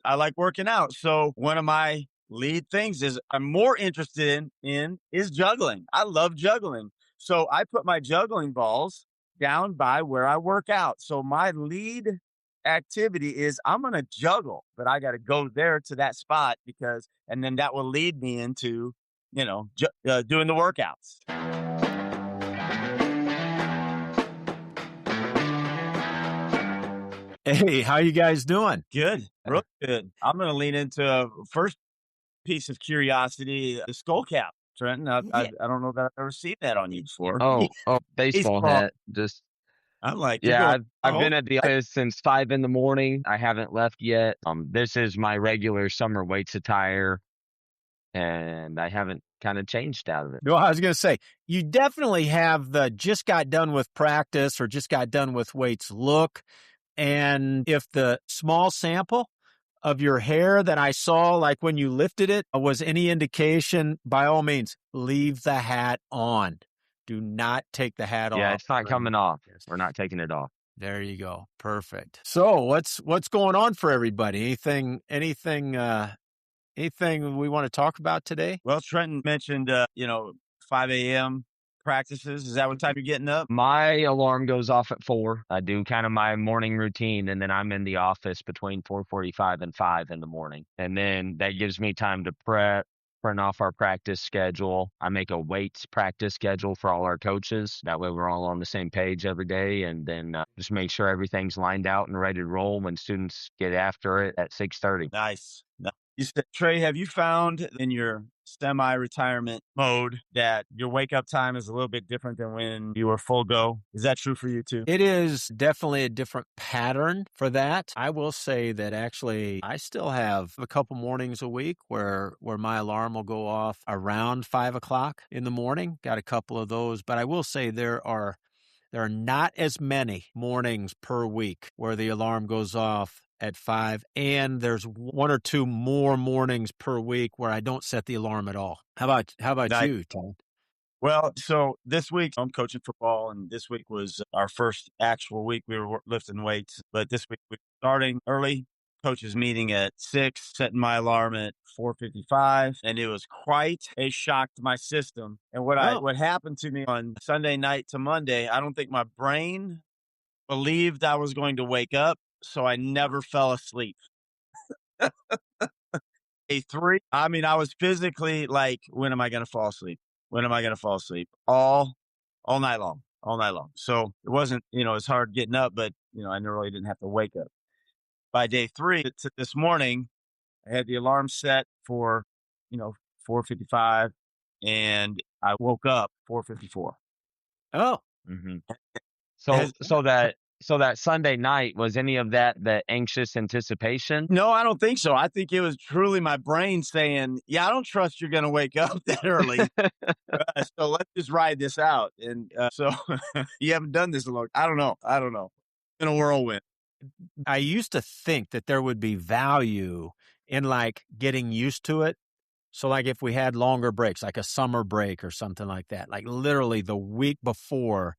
I like working out. So one of my lead things is I'm more interested in is juggling. I love juggling. So I put my juggling balls down by where I work out. So my lead activity is I'm going to juggle, but I got to go there to that spot because, and then that will lead me into, doing the workouts. Hey, how you guys doing? Good. Real good. I'm going to lean into first piece of curiosity, the skull cap, Trenton. I don't know that I've ever seen that on you before. Baseball Baseball. hat. Just I'm like, you're yeah, going, I've been at the office since 5 in the morning. I haven't left yet. This is my regular summer weights attire, and I haven't kind of changed out of it. No, I was going to say, you definitely have the just got done with practice or just got done with weights look. And if the small sample of your hair that I saw, like when you lifted it, was any indication, by all means, leave the hat on. Do not take the hat off. Yeah, it's not coming off. We're not taking it off. There you go. Perfect. So what's going on for everybody? Anything we want to talk about today? Well, Trenton mentioned, 5 a.m. practices. Is that what time you're getting up? My alarm goes off at 4. I do kind of my morning routine, and then I'm in the office between 4:45 and 5 in the morning. And then that gives me time to print off our practice schedule. I make a weights practice schedule for all our coaches. That way we're all on the same page every day, and then just make sure everything's lined out and ready to roll when students get after it at 6:30. Nice. You said, Trey, have you found in your semi-retirement mode that your wake up time is a little bit different than when you were full go? Is that true for you too? It is definitely a different pattern for that. I will say that actually I still have a couple mornings a week where my alarm will go off around 5:00 in the morning. Got a couple of those, but I will say there are not as many mornings per week where the alarm goes off at 5, and there's 1 or 2 more mornings per week where I don't set the alarm at all. How about you, Todd? Well, so this week I'm coaching football, and this week was our first actual week we were lifting weights. But this week we're starting early. Coaches meeting at 6, setting my alarm at 4:55, and it was quite a shock to my system. And what happened to me on Sunday night to Monday, I don't think my brain believed I was going to wake up, so I never fell asleep. Day 3, I mean, I was physically like, when am I going to fall asleep? When am I going to fall asleep? All night long, all night long. So it wasn't, it's hard getting up, but, I really didn't have to wake up. By day 3, this morning, I had the alarm set for, 4:55, and I woke up 4:54. Oh, Mm-hmm. So that Sunday night, was any of that the anxious anticipation? No, I don't think so. I think it was truly my brain saying, "Yeah, I don't trust you're going to wake up that early. So let's just ride this out." And so you haven't done this a long. I don't know. In a whirlwind. I used to think that there would be value in like getting used to it. So like if we had longer breaks, like a summer break or something like that, like literally the week before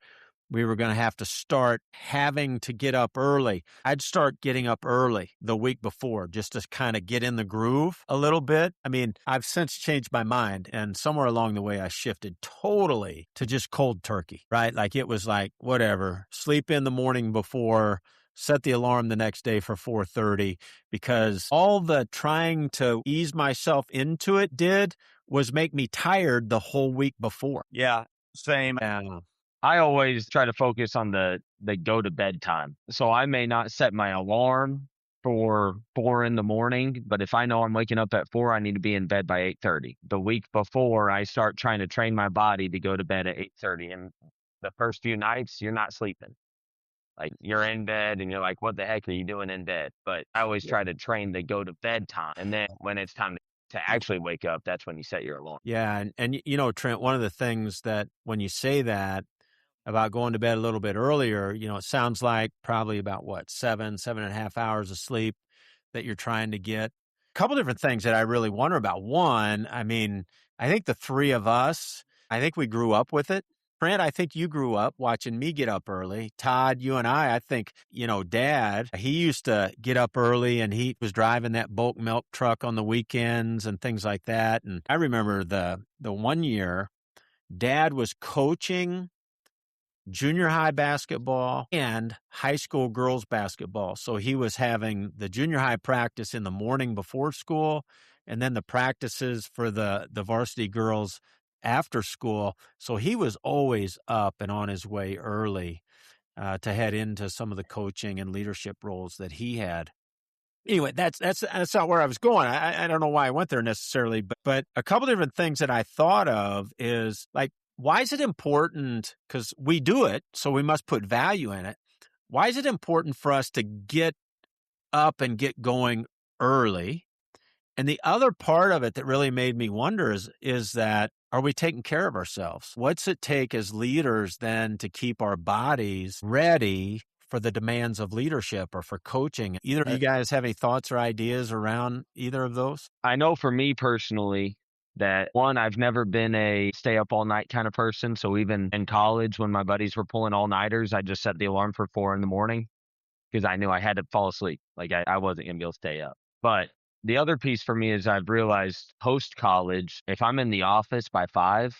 we were going to have to start having to get up early. I'd start getting up early the week before just to kind of get in the groove a little bit. I mean, I've since changed my mind, and somewhere along the way I shifted totally to just cold turkey, right? Like it was like, whatever, sleep in the morning before, set the alarm the next day for 4:30, because all the trying to ease myself into it did was make me tired the whole week before. Yeah, same. I always try to focus on the go to bed time. So I may not set my alarm for 4 in the morning, but if I know I'm waking up at 4, I need to be in bed by 8:30. The week before, I start trying to train my body to go to bed at 8:30. And the first few nights, you're not sleeping. Like you're in bed and you're like, what the heck are you doing in bed? But I always try to train the go to bed time. And then when it's time to actually wake up, that's when you set your alarm. Yeah. And Trent, one of the things that when you say that about going to bed a little bit earlier, it sounds like probably about 7.5 hours of sleep that you're trying to get. A couple different things that I really wonder about. One, I mean, I think the three of us, I think we grew up with it. Trent, I think you grew up watching me get up early. Todd, you and I think, Dad, he used to get up early and he was driving that bulk milk truck on the weekends and things like that. And I remember the one year Dad was coaching junior high basketball and high school girls basketball. So he was having the junior high practice in the morning before school and then the practices for the varsity girls after school. So he was always up and on his way early to head into some of the coaching and leadership roles that he had. Anyway, that's not where I was going. I don't know why I went there necessarily, but a couple different things that I thought of is like, why is it important? Because we do it, so we must put value in it. Why is it important for us to get up and get going early? And the other part of it that really made me wonder is that, are we taking care of ourselves? What's it take as leaders then to keep our bodies ready for the demands of leadership or for coaching? Either of you guys have any thoughts or ideas around either of those? I know for me personally that, one, I've never been a stay up all night kind of person. So even in college, when my buddies were pulling all-nighters, I just set the alarm for 4 a.m. because I knew I had to fall asleep. Like I wasn't going to be able to stay up. But the other piece for me is I've realized post-college, if I'm in the office by 5,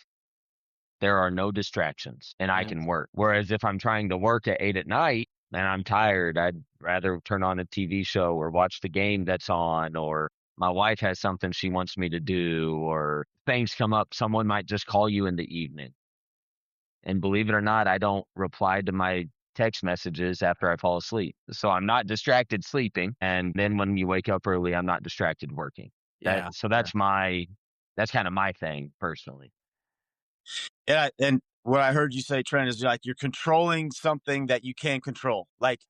there are no distractions and I can work. Whereas if I'm trying to work at 8 at night and I'm tired, I'd rather turn on a TV show or watch the game that's on, or my wife has something she wants me to do, or things come up. Someone might just call you in the evening. And believe it or not, I don't reply to my text messages after I fall asleep. So I'm not distracted sleeping. And then when you wake up early, I'm not distracted working. So that's kind of my thing personally. Yeah, and what I heard you say, Trent, is like you're controlling something that you can't control. Like,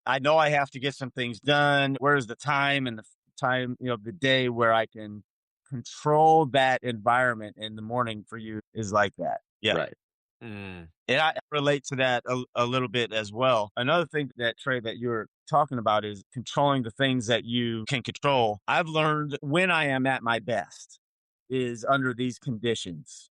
I know I have to get some things done. Where's the time and the time, the day where I can control that environment in the morning for you is like that. Yeah. Right. And I relate to that a little bit as well. Another thing that, Trey, that you're talking about is controlling the things that you can control. I've learned when I am at my best is under these conditions.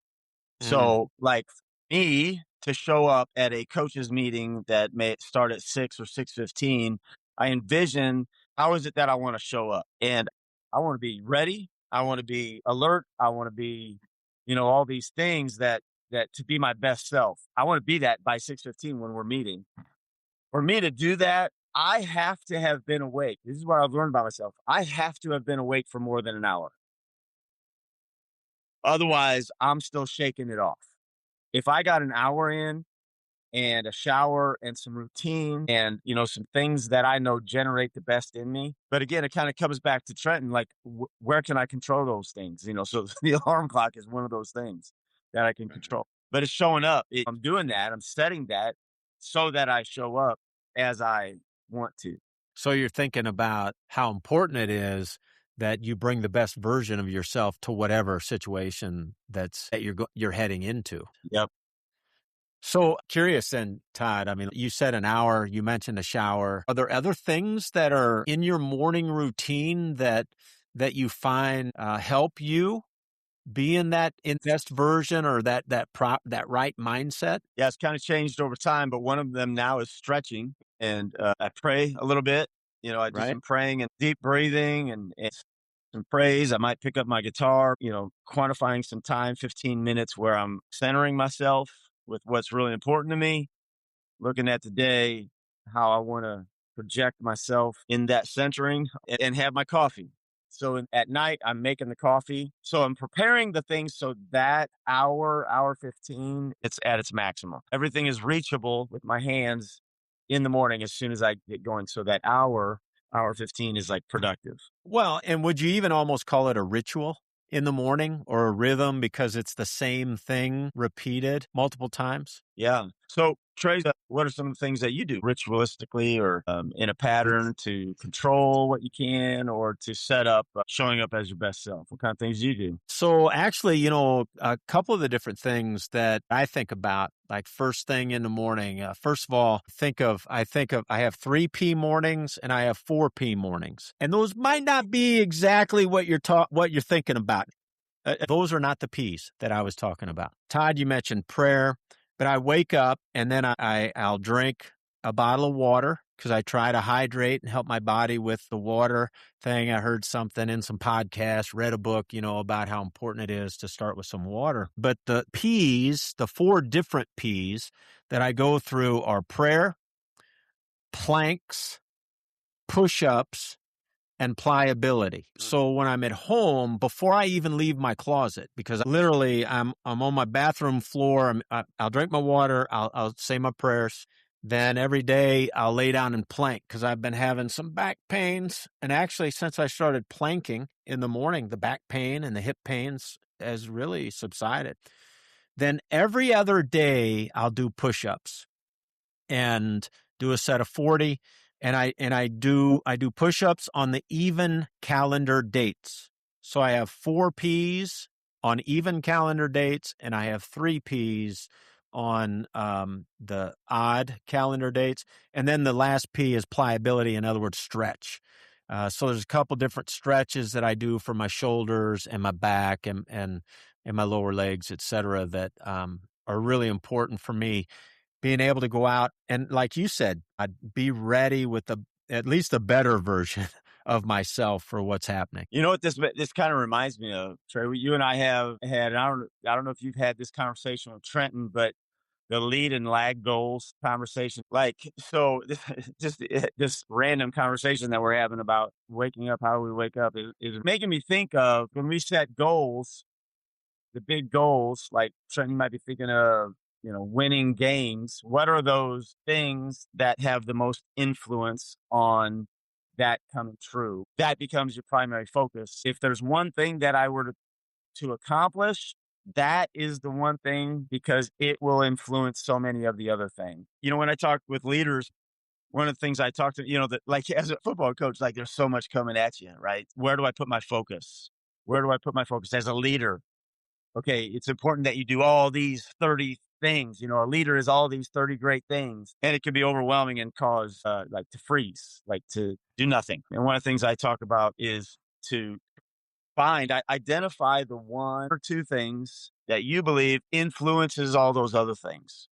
So, like me to show up at a coaches meeting that may start at 6 or 6:15, I envision how is it that I want to show up, and I want to be ready. I want to be alert. I want to be, all these things that to be my best self. I want to be that by 6:15 when we're meeting. For me to do that, I have to have been awake. This is what I've learned about myself. I have to have been awake for more than an hour. Otherwise, I'm still shaking it off. If I got an hour in and a shower and some routine and, some things that I know generate the best in me. But again, it kind of comes back to Trenton, like, where can I control those things? So the alarm clock is one of those things that I can control. But it's showing up. I'm doing that. I'm setting that so that I show up as I want to. So you're thinking about how important it is that you bring the best version of yourself to whatever situation that you're heading into. Yep. So curious then, Todd, I mean, you said an hour, you mentioned a shower. Are there other things that are in your morning routine that you find help you be in that best version or that right mindset? Yeah, it's kind of changed over time, but one of them now is stretching, and I pray a little bit. I do some praying and deep breathing and some praise. I might pick up my guitar, quantifying some time, 15 minutes where I'm centering myself with what's really important to me, looking at the day, how I want to project myself in that centering, and have my coffee. So at night, I'm making the coffee. So I'm preparing the things so that hour 15, it's at its maximum. Everything is reachable with my hands in the morning as soon as I get going. So that hour 15 is like productive. Well, and would you even almost call it a ritual in the morning or a rhythm because it's the same thing repeated multiple times? Yeah. So, Trey, what are some of the things that you do ritualistically or in a pattern to control what you can or to set up showing up as your best self? What kind of things do you do? So actually, a couple of the different things that I think about, like first thing in the morning. First of all, I have 3 p mornings and I have 4 p mornings, and those might not be exactly what you're thinking about. Those are not the P's that I was talking about. Todd, you mentioned prayer. But I wake up and then I'll drink a bottle of water because I try to hydrate and help my body with the water thing. I heard something in some podcast, read a book, about how important it is to start with some water. But the P's, the 4 different P's that I go through are prayer, planks, push-ups, and pliability. So when I'm at home, before I even leave my closet, because literally I'm on my bathroom floor, I'll drink my water, I'll say my prayers. Then every day I'll lay down and plank because I've been having some back pains. And actually, since I started planking in the morning, the back pain and the hip pains has really subsided. Then every other day I'll do push-ups and do a set of 40. And I do push-ups on the even calendar dates. So I have 4 P's on even calendar dates, and I have 3 P's on the odd calendar dates. And then the last P is pliability, in other words, stretch. So there's a couple different stretches that I do for my shoulders and my back and my lower legs, et cetera, that are really important for me. Being able to go out and, like you said, I'd be ready with at least a better version of myself for what's happening. You know what this kind of reminds me of, Trey? You and I have had, and I don't know if you've had this conversation with Trenton, but the lead and lag goals conversation. So just this random conversation that we're having about waking up, how we wake up is making me think of when we set goals, the big goals, like Trenton might be thinking of, winning games. What are those things that have the most influence on that coming true? That becomes your primary focus. If there's one thing that I were to accomplish, that is the one thing, because it will influence so many of the other things. When I talk with leaders, one of the things I talk to, that, like, as a football coach, like, there's so much coming at you, right? Where do I put my focus? Where do I put my focus as a leader? Okay, it's important that you do all these 30 things. A leader is all these 30 great things, and it can be overwhelming and cause to freeze, like to do nothing. And one of the things I talk about is to identify the 1 or 2 things that you believe influences all those other things.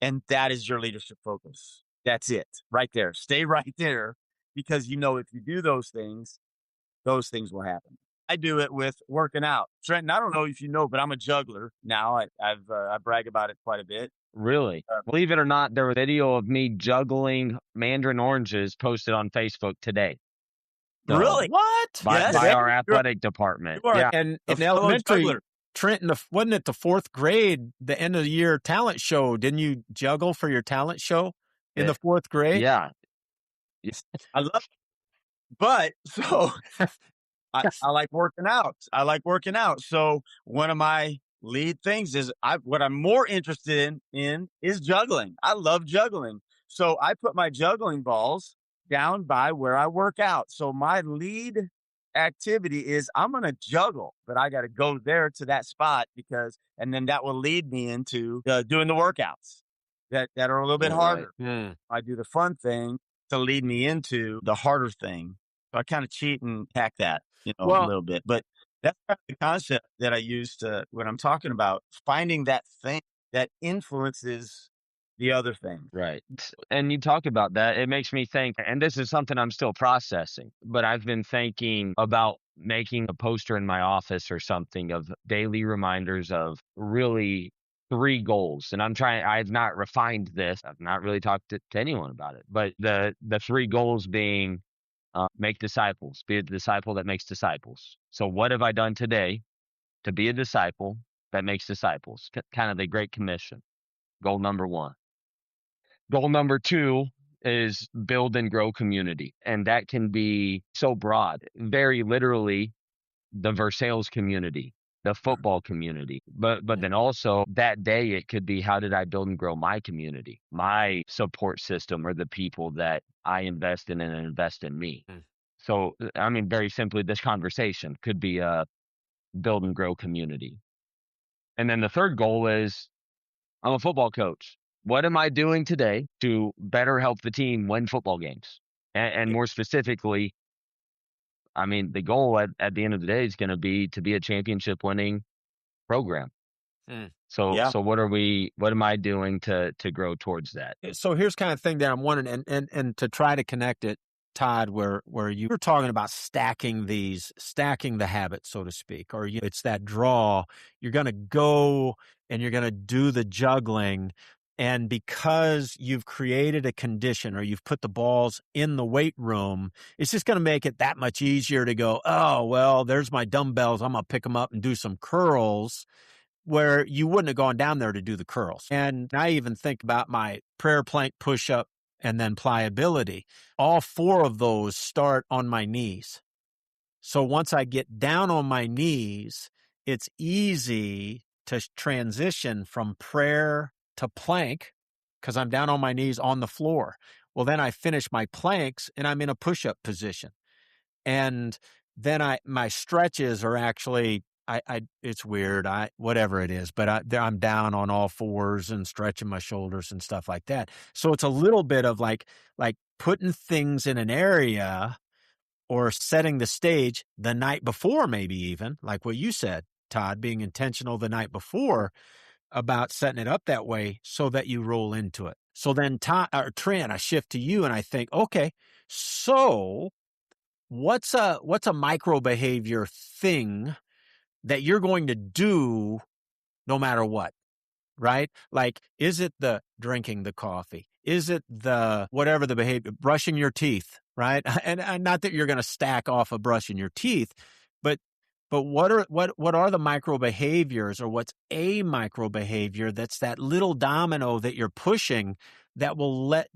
And that is your leadership focus. That's it right there. Stay right there, because if you do those things will happen. I do it with working out. Trenton, I don't know if you know, but I'm a juggler now. I brag about it quite a bit. Really? Believe it or not, there was a video of me juggling mandarin oranges posted on Facebook today. So, Really? What? By our athletic department. Yeah. And in elementary, Trenton, wasn't it the 4th grade, the end of the year talent show? Didn't you juggle for your talent show in the 4th grade? Yeah. I love it. But so I like working out. So one of my lead things is what I'm more interested in is juggling. I love juggling. So I put my juggling balls down by where I work out. So my lead activity is I'm going to juggle, but I got to go there to that spot, and then that will lead me into doing the workouts that are a little bit harder. Right. I do the fun thing to lead me into the harder thing. So I kind of cheat and hack that, a little bit. But that's kind of the concept that I use when I'm talking about finding that thing that influences the other thing. Right. And you talk about that. It makes me think, and this is something I'm still processing, but I've been thinking about making a poster in my office or something of daily reminders of really 3 goals. And I've not refined this. I've not really talked to anyone about it, but the 3 goals being make disciples, be a disciple that makes disciples. So what have I done today to be a disciple that makes disciples? Kind of the Great Commission. Goal number 1. Goal number 2 is build and grow community. And that can be so broad, very literally the Versailles community, the football community. But then also that day, it could be, how did I build and grow my community, my support system, or the people that I invest in and invest in me. So, very simply, this conversation could be a build and grow community. And then the 3rd goal is, I'm a football coach. What am I doing today to better help the team win football games? And more specifically, the goal at the end of the day is going to be a championship winning program. So Yeah. what am I doing to grow towards that? So here's kind of thing that I'm wondering, and to try to connect it, Todd, where you were talking about stacking the habits, so to speak, or it's that draw. You're going to go and you're going to do the juggling. And because you've created a condition or you've put the balls in the weight room, it's just going to make it that much easier to go, oh, well, there's my dumbbells. I'm going to pick them up and do some curls, where you wouldn't have gone down there to do the curls. And I even think about my prayer plank push up and then pliability. All four of those start on my knees. So once I get down on my knees, it's easy to transition from prayer to plank because I'm down on my knees on the floor. Well, then I finish my planks and I'm in a push up position. And then my stretches are actually, it's weird. Whatever it is, but I'm down on all fours and stretching my shoulders and stuff like that. So it's a little bit of like putting things in an area or setting the stage the night before, maybe even like what you said, Todd, being intentional the night before about setting it up that way so that you roll into it. So then Trent, I shift to you and I think, okay, so what's a micro behavior thing that you're going to do no matter what, right? Like, is it the drinking the coffee? Is it the whatever the behavior, brushing your teeth, right? And not that you're going to stack off of brushing your teeth, but what are the micro behaviors, or what's a micro behavior that's that little domino that you're pushing that will let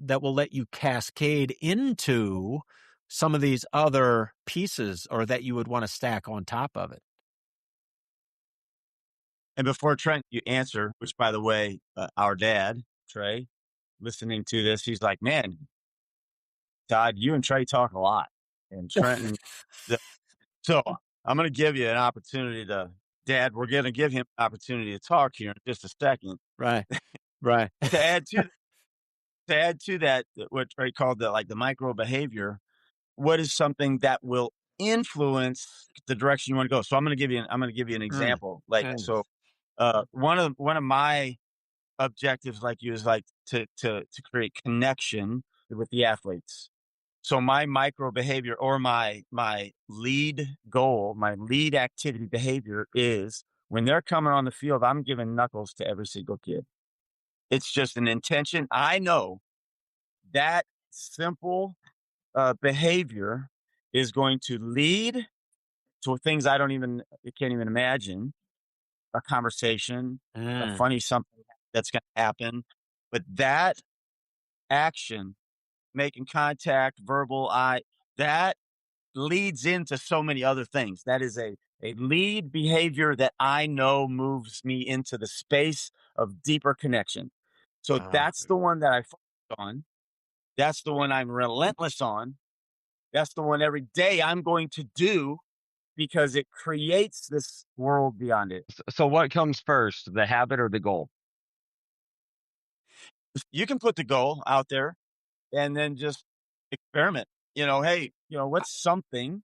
you cascade into some of these other pieces, or that you would want to stack on top of it? And before Trent, you answer, which by the way, our dad, Trey, listening to this, he's like, man, Todd, you and Trey talk a lot. And Trenton, the, so I'm going to give you an opportunity Dad, we're going to give him an opportunity to talk here in just a second. Right. Right. to add to that, what Trey called the micro behavior, what is something that will influence the direction you want to go? So I'm going to give you an example. One of my objectives, like you, is like to create connection with the athletes. So my micro behavior, or my lead goal, my lead activity behavior, is when they're coming on the field, I'm giving knuckles to every single kid. It's just an intention. I know that simple behavior is going to lead to things I can't even imagine. A conversation, a funny something that's going to happen, but that action, making contact, verbal, that leads into so many other things. That is a lead behavior that I know moves me into the space of deeper connection. So that's the one that I focus on. That's the one I'm relentless on. That's the one every day I'm going to do, because it creates this world beyond it. So what comes first, the habit or the goal? You can put the goal out there and then just experiment. Hey, what's something,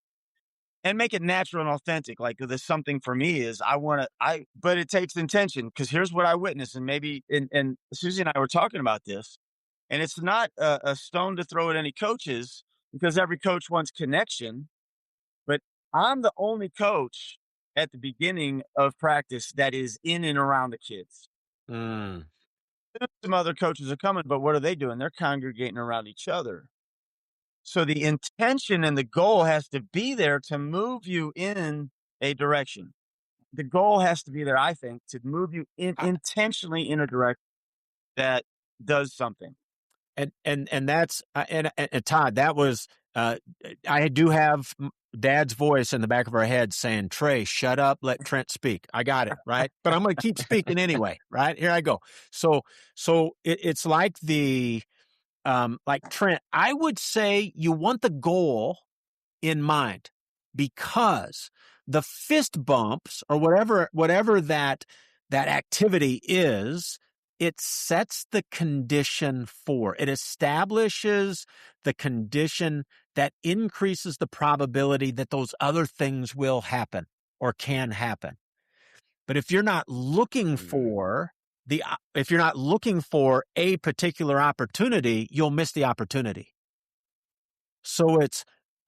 and make it natural and authentic. Like, there's something for me is but it takes intention, because here's what I witnessed. And maybe, and Susie and I were talking about this, and it's not a stone to throw at any coaches, because every coach wants connection, but I'm the only coach at the beginning of practice that is in and around the kids. Some other coaches are coming, but what are they doing? They're congregating around each other. So the intention and the goal has to be there to move you in a direction. The goal has to be there, I think, to move you intentionally in a direction that does something. And that's and Todd, that was I do have Dad's voice in the back of our head saying, Trey, shut up, let Trent speak. I got it, right? But I'm going to keep speaking anyway, right? Here I go. So it's like like Trent, I would say you want the goal in mind, because the fist bumps, or whatever that activity is, it sets the condition for it, establishes the condition that increases the probability that those other things will happen or can happen. But if you're not looking for if you're not looking for a particular opportunity, you'll miss the opportunity. So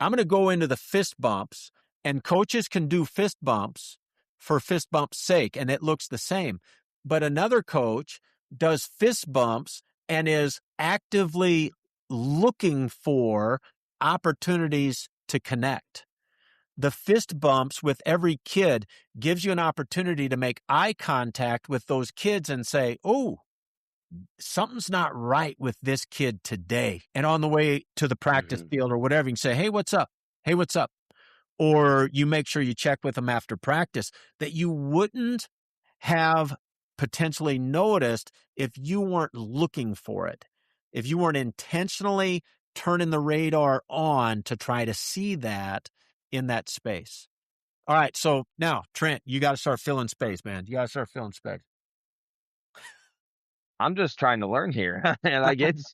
I'm going to go into the fist bumps, and coaches can do fist bumps for fist bumps' sake, and it looks the same. But another coach does fist bumps and is actively looking for opportunities to connect. The fist bumps with every kid gives you an opportunity to make eye contact with those kids and say, oh, something's not right with this kid today. And on the way to the practice field or whatever, you can say, hey, what's up? Hey, what's up? Or you make sure you check with them after practice that you wouldn't have potentially noticed if you weren't looking for it, if you weren't intentionally turning the radar on to try to see that in that space. All right. So now, Trent, you got to start filling space, man. You got to start filling space. I'm just trying to learn here. Like it's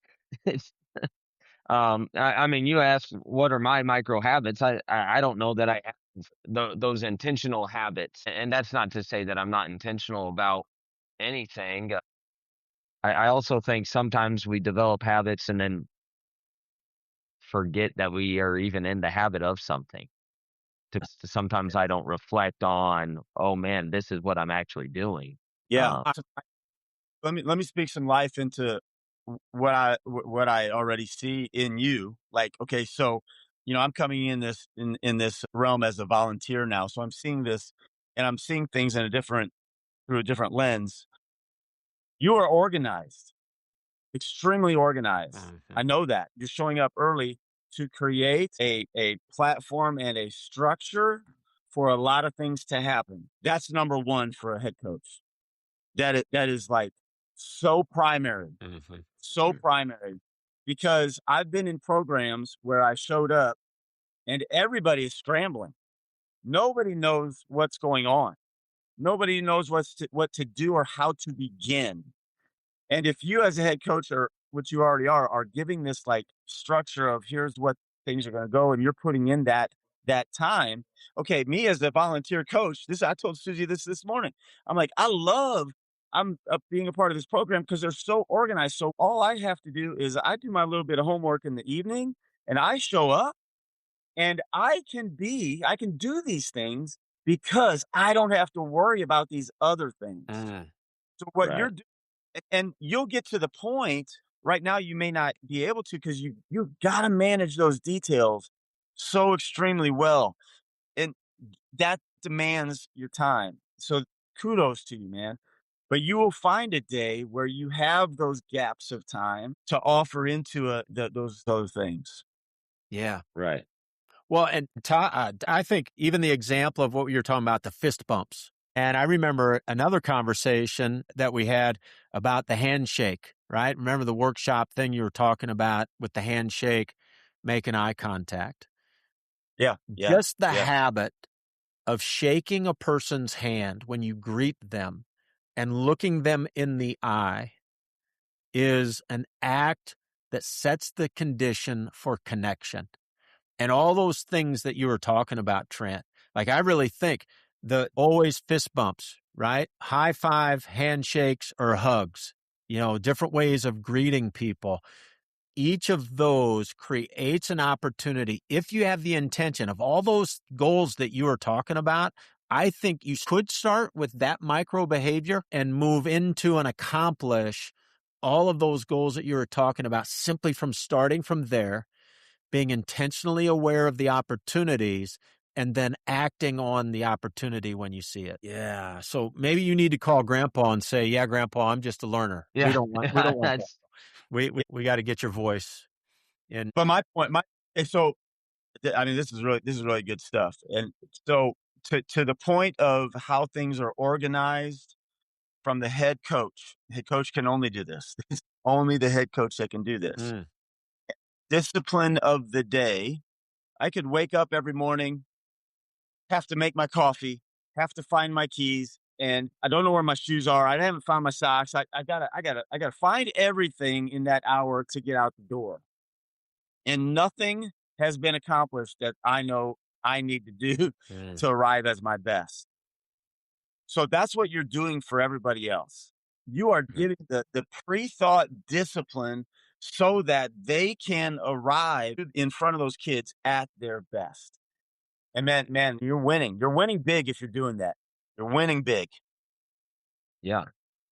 I mean, you asked what are my micro habits. I don't know that I have those intentional habits, and that's not to say that I'm not intentional about anything. I also think sometimes we develop habits and then forget that we are even in the habit of something. Sometimes I don't reflect on, oh man, this is what I'm actually doing. Yeah. Let me speak some life into what I already see in you. Like, okay, so I'm coming in this realm as a volunteer now, so I'm seeing this, and I'm seeing things through a different lens. You are organized, extremely organized. I know that you're showing up early to create a platform and a structure for a lot of things to happen. That's number one for a head coach. That is like so primary, so primary, because I've been in programs where I showed up and everybody is scrambling. Nobody knows what's going on. Nobody knows what to do or how to begin. And if you as a head coach, or what you already are giving this like structure of here's what things are going to go, and you're putting in that time. Okay, me as a volunteer coach, I told Susie this morning. I'm like, I'm being a part of this program because they're so organized. So all I have to do is I do my little bit of homework in the evening, and I show up, and I can do these things because I don't have to worry about these other things. So what you're Right. doing, and you'll get to the point. Right now, you may not be able to because you've got to manage those details so extremely well, and that demands your time. So kudos to you, man. But you will find a day where you have those gaps of time to offer into those things. Yeah. Right. Well, and Todd, I think even the example of what you're talking about, the fist bumps. And I remember another conversation that we had about the handshake, right? Remember the workshop thing you were talking about with the handshake, making eye contact. Yeah, yeah, Just the yeah. habit of shaking a person's hand when you greet them and looking them in the eye is an act that sets the condition for connection. And all those things that you were talking about, Trent, like I really think the always fist bumps, right? High five, handshakes, or hugs, different ways of greeting people. Each of those creates an opportunity. If you have the intention of all those goals that you are talking about, I think you could start with that micro behavior and move into and accomplish all of those goals that you were talking about simply from starting from there, being intentionally aware of the opportunities, and then acting on the opportunity when you see it. Yeah. So maybe you need to call Grandpa and say, "Yeah, Grandpa, I'm just a learner. We Yeah. don't want that. That's We got to get your voice." And But my point, so I mean, this is really good stuff. And so to the point of how things are organized from the head coach can only do this. Only the head coach that can do this. mm, Discipline of the day. I could wake up every morning, have to make my coffee, have to find my keys, and I don't know where my shoes are. I haven't found my socks. I gotta find everything in that hour to get out the door. And nothing has been accomplished that I know I need to do mm. to arrive as my best. So that's what you're doing for everybody else. You are giving the pre-thought discipline so that they can arrive in front of those kids at their best. And man, you're winning. You're winning big if you're doing that. You're winning big. Yeah.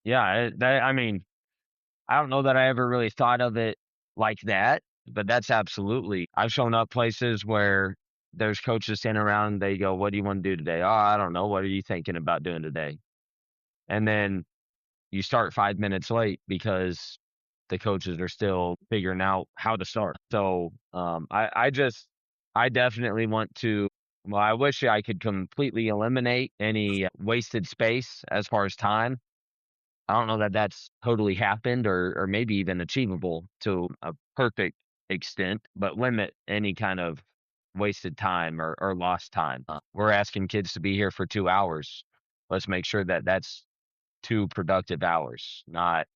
Yeah. I mean, I don't know that I ever really thought of it like that, but that's absolutely. I've shown up places where there's coaches standing around. They go, "What do you want to do today?" "Oh, I don't know. What are you thinking about doing today?" And then you start 5 minutes late because the coaches are still figuring out how to start. So I definitely want to. Well, I wish I could completely eliminate any wasted space as far as time. I don't know that that's totally happened or maybe even achievable to a perfect extent, but limit any kind of wasted time or lost time. We're asking kids to be here for 2 hours. Let's make sure that that's 2 productive hours, not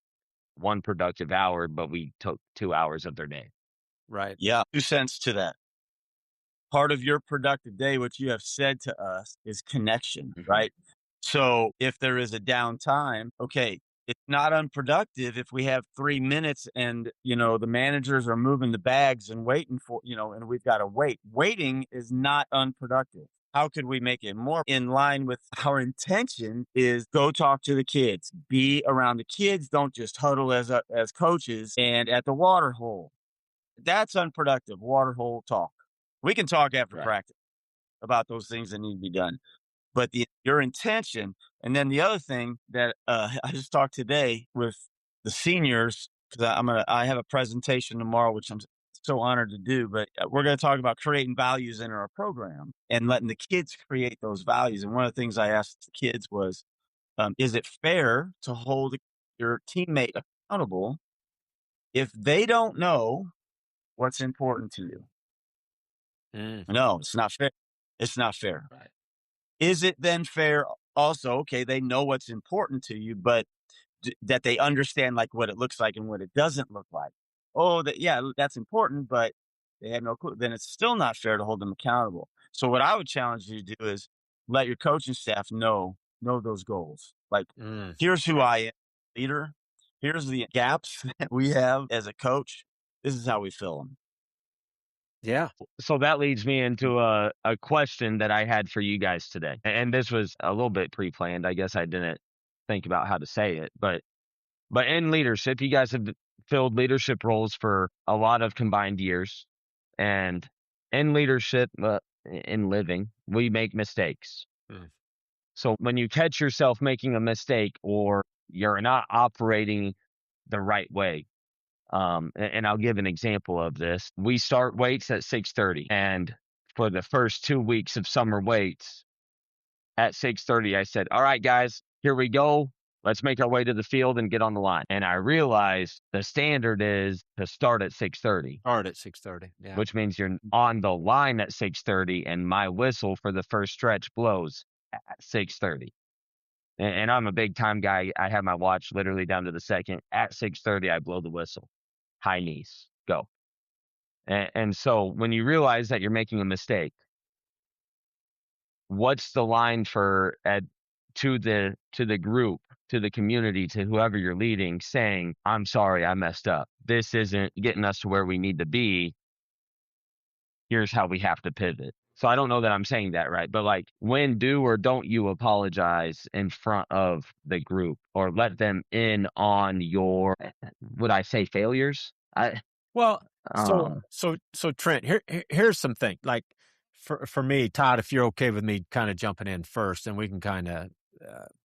1 productive hour, but we took 2 hours of their day. Right. Yeah. 2 cents to that. Part of your productive day, what you have said to us is connection, right? So if there is a downtime, okay, it's not unproductive if we have 3 minutes and, the managers are moving the bags and waiting for, and we've got to wait. Waiting is not unproductive. How could we make it more in line with our intention is go talk to the kids, be around the kids. Don't just huddle as coaches and at the water hole. That's unproductive. Water hole talk. We can talk after Right. practice about those things that need to be done. But your intention, and then the other thing that I just talked today with the seniors because I have a presentation tomorrow, which I'm so honored to do. But we're going to talk about creating values in our program and letting the kids create those values. And one of the things I asked the kids was, is it fair to hold your teammate accountable if they don't know what's important to you? Mm. No, it's not fair. It's not fair. Right. Is it then fair also, okay, they know what's important to you, but that they understand like what it looks like and what it doesn't look like? Oh, yeah, that's important, but they have no clue. Then it's still not fair to hold them accountable. So what I would challenge you to do is let your coaching staff know those goals. Like, Mm. here's who I am, leader. Here's the gaps that we have as a coach. This is how we fill them. Yeah. So that leads me into a question that I had for you guys today. And this was a little bit pre-planned. I guess I didn't think about how to say it, but in leadership, you guys have filled leadership roles for a lot of combined years. And in leadership, in living, we make mistakes. Mm. So when you catch yourself making a mistake or you're not operating the right way, and I'll give an example of this. We start weights at 6:30, and for the first 2 weeks of summer weights at 6:30, I said, "All right, guys, here we go. Let's make our way to the field and get on the line." And I realized the standard is to start at 6:30, Start at 6:30. Yeah. which means you're on the line at 6:30, and my whistle for the first stretch blows at 6:30. And I'm a big time guy. I have my watch literally down to the second. At 6:30, I blow the whistle. High knees, go. And so when you realize that you're making a mistake, what's the line to the group, to the community, to whoever you're leading, saying, "I'm sorry, I messed up. This isn't getting us to where we need to be. Here's how we have to pivot." So I don't know that I'm saying that right, but like, when do or don't you apologize in front of the group or let them in on your, would I say, failures? Well, so Um, so Trent, here's something. Like for me, Todd, if you're okay with me kind of jumping in first, and we can kind of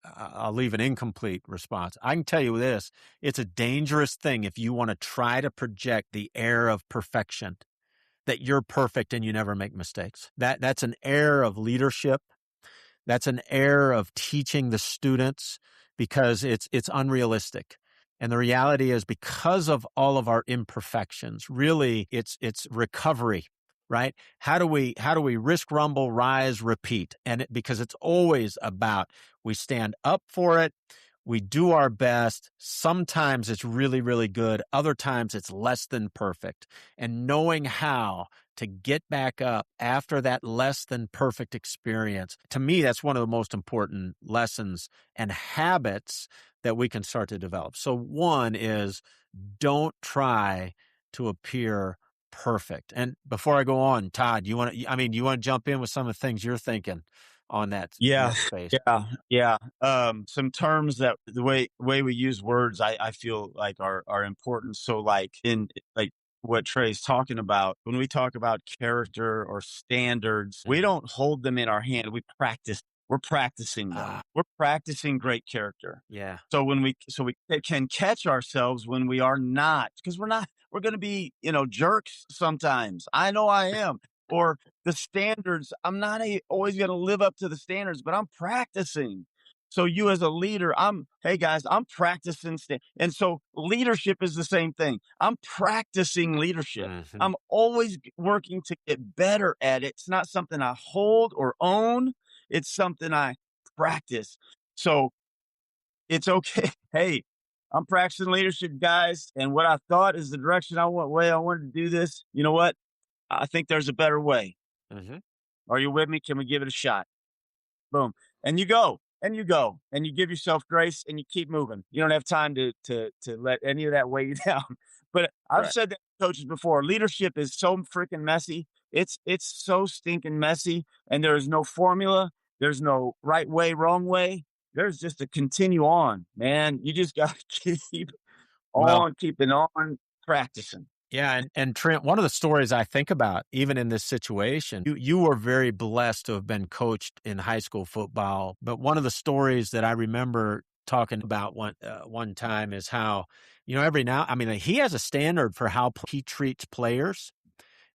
I'll leave an incomplete response. I can tell you this: it's a dangerous thing if you want to try to project the air of perfection, that you're perfect and you never make mistakes. That's an air of leadership. That's an air of teaching the students because it's unrealistic. And the reality is, because of all of our imperfections, really it's recovery, right? How do we risk, rumble, rise, repeat? And because it's always about, we stand up for it, We do our best. Sometimes it's really, really good. Other times it's less than perfect. And knowing how to get back up after that less than perfect experience, to me, that's one of the most important lessons and habits that we can start to develop. So one is, don't try to appear perfect. And before I go on, Todd, you want to jump in with some of the things you're thinking on that Yeah, space? yeah. Some terms that the way we use words, I feel like are important. So, like in like what Trey's talking about, when we talk about character or standards, we don't hold them in our hand. We practice. We're practicing them. Ah, We're practicing great character. yeah. So we can catch ourselves when we are not, because we're not. We're going to be jerks sometimes. I know I am. Or the standards, I'm not always going to live up to the standards, but I'm practicing. So you as a leader, hey guys, I'm practicing. And so leadership is the same thing. I'm practicing leadership. Mhm. I'm always working to get better at it. It's not something I hold or own. It's something I practice. So it's okay. Hey, I'm practicing leadership, guys. And what I thought is the direction way I wanted to do this. You know what? I think there's a better way. Mhm. Are you with me? Can we give it a shot? Boom. And you go and you go and you give yourself grace and you keep moving. You don't have time to let any of that weigh you down. But I've Right. said that to coaches before. Leadership is so freaking messy. It's so stinking messy, and there is no formula. There's no right way, wrong way. There's just a continue on, man. You just got to keep Well, on keeping on practicing. yeah, and Trent, one of the stories I think about, even in this situation, you were very blessed to have been coached in high school football. But one of the stories that I remember talking about one time is how, every now, I mean, he has a standard for how he treats players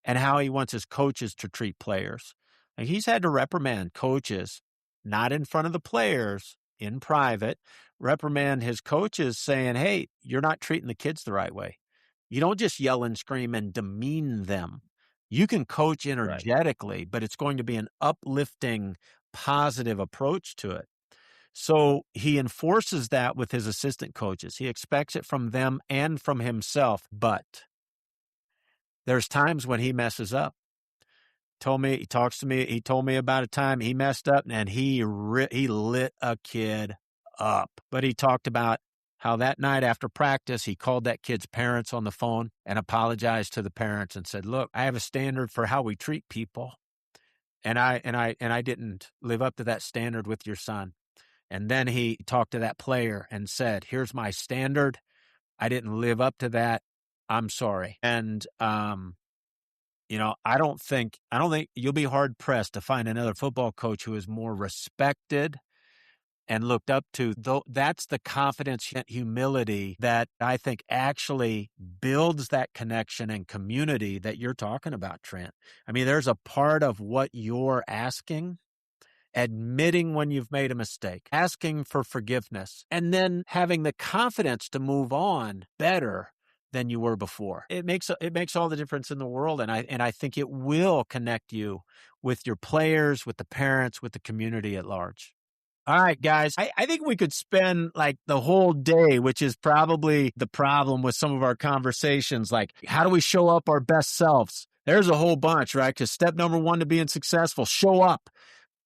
and how he wants his coaches to treat players. And he's had to reprimand coaches, not in front of the players, in private, reprimand his coaches saying, hey, you're not treating the kids the right way. You don't just yell and scream and demean them. You can coach Right. energetically, but it's going to be an uplifting, positive approach to it. So he enforces that with his assistant coaches. He expects it from them and from himself. But there's times when he messes up. He talks to me. He told me about a time he messed up and he lit a kid up. But he talked about how that night after practice, he called that kid's parents on the phone and apologized to the parents and said, "Look, I have a standard for how we treat people, and I didn't live up to that standard with your son." And then he talked to that player and said, "Here's my standard. I didn't live up to that. I'm sorry." And I don't think you'll be hard pressed to find another football coach who is more respected and looked up to. Though that's the confidence and humility that I think actually builds that connection and community that you're talking about, Trent. I mean, there's a part of what you're asking, admitting when you've made a mistake, asking for forgiveness, and then having the confidence to move on better than you were before. It makes all the difference in the world, and I think it will connect you with your players, with the parents, with the community at large. All right, guys. I think we could spend like the whole day, which is probably the problem with some of our conversations. Like, how do we show up our best selves? There's a whole bunch, right? Because step number one to being successful, show up.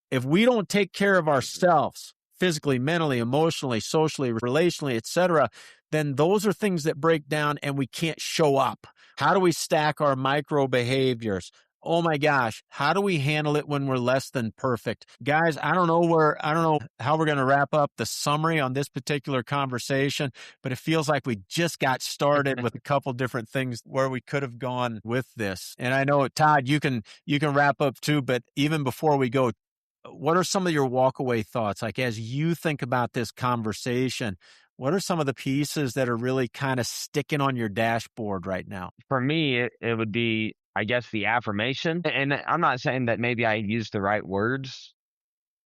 If we don't take care of ourselves physically, mentally, emotionally, socially, relationally, etc., then those are things that break down and we can't show up. How do we stack our micro behaviors? Oh my gosh, how do we handle it when we're less than perfect? Guys, I don't know how we're going to wrap up the summary on this particular conversation, but it feels like we just got started with a couple different things where we could have gone with this. And I know, Todd, you can wrap up too, but even before we go, what are some of your walkaway thoughts? Like, as you think about this conversation, what are some of the pieces that are really kind of sticking on your dashboard right now? For me, it would be, I guess, the affirmation. And I'm not saying that maybe I used the right words,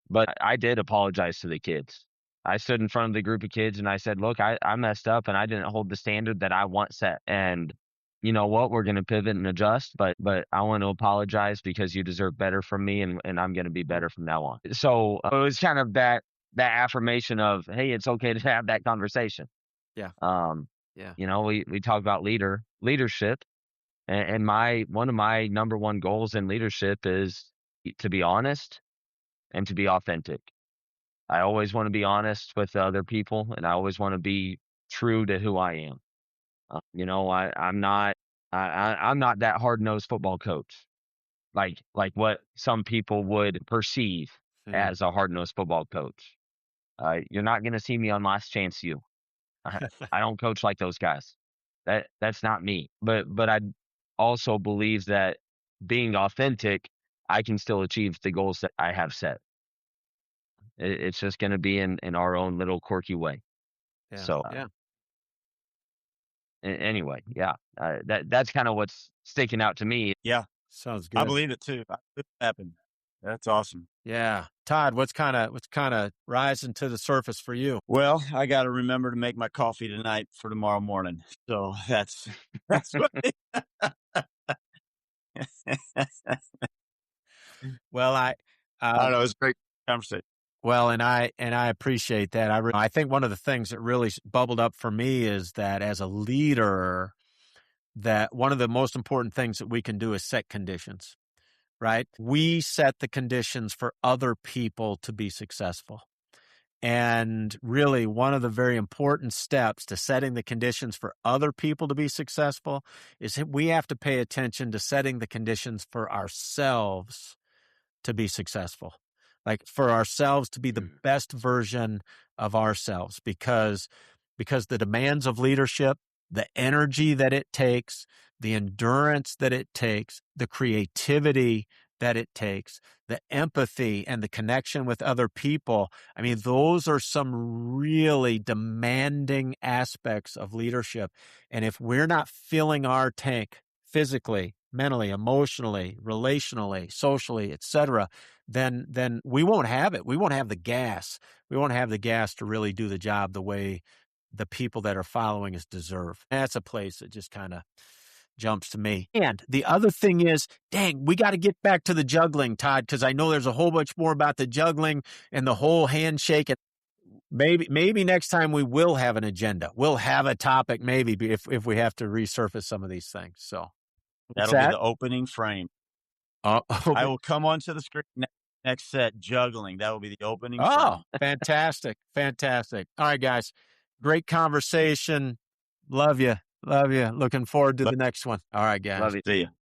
but I did apologize to the kids. I stood in front of the group of kids and I said, look, I messed up and I didn't hold the standard that I want set. And you know what? We're going to pivot and adjust, but I want to apologize because you deserve better from me, and I'm going to be better from now on. So it was kind of that that affirmation of, hey, it's okay to have that conversation. Yeah. Um, Yeah. we talk about leadership, and one of my number one goals in leadership is to be honest and to be authentic. I always want to be honest with other people, and I always want to be true to who I am. I'm not that hard nosed football coach, like what some people would perceive Mm. as a hard nosed football coach. You're not going to see me on Last Chance U. I, I don't coach like those guys. That's not me. But I also believe that being authentic, I can still achieve the goals that I have set. It's just going to be in our own little quirky way. Yeah. So Yeah. anyway, yeah, that's kind of what's sticking out to me. Yeah, Sounds I good. believe it too. I believe it happened. That's awesome. Yeah. Todd, what's kind of rising to the surface for you? Well, I got to remember to make my coffee tonight for tomorrow morning. So that's what. Well, I don't know. It was a great conversation. well, and I appreciate that. I think one of the things that really bubbled up for me is that as a leader, that one of the most important things that we can do is set conditions, right? We set the conditions for other people to be successful. And really, one of the very important steps to setting the conditions for other people to be successful is that we have to pay attention to setting the conditions for ourselves to be successful, like for ourselves to be the best version of ourselves, because the demands of leadership, the energy that it takes, the endurance that it takes, the creativity that it takes, the empathy and the connection with other people. I mean, those are some really demanding aspects of leadership. And if we're not filling our tank physically, mentally, emotionally, relationally, socially, etc., then we won't have it. We won't have the gas. We won't have the gas to really do the job the way the people that are following us deserve. That's a place that just kind of jumps to me. And the other thing is, dang, we got to get back to the juggling, Todd, because I know there's a whole bunch more about the juggling and the whole handshake. And maybe next time we will have an agenda. We'll have a topic, maybe if we have to resurface some of these things. So what's That'll be that? the opening frame. I Okay. will come onto the screen next set juggling. That will be the opening Oh, frame. fantastic. Fantastic. All right, guys. Great conversation. Love you. Love you. Looking forward to the next one. All right, guys. Love it. See you.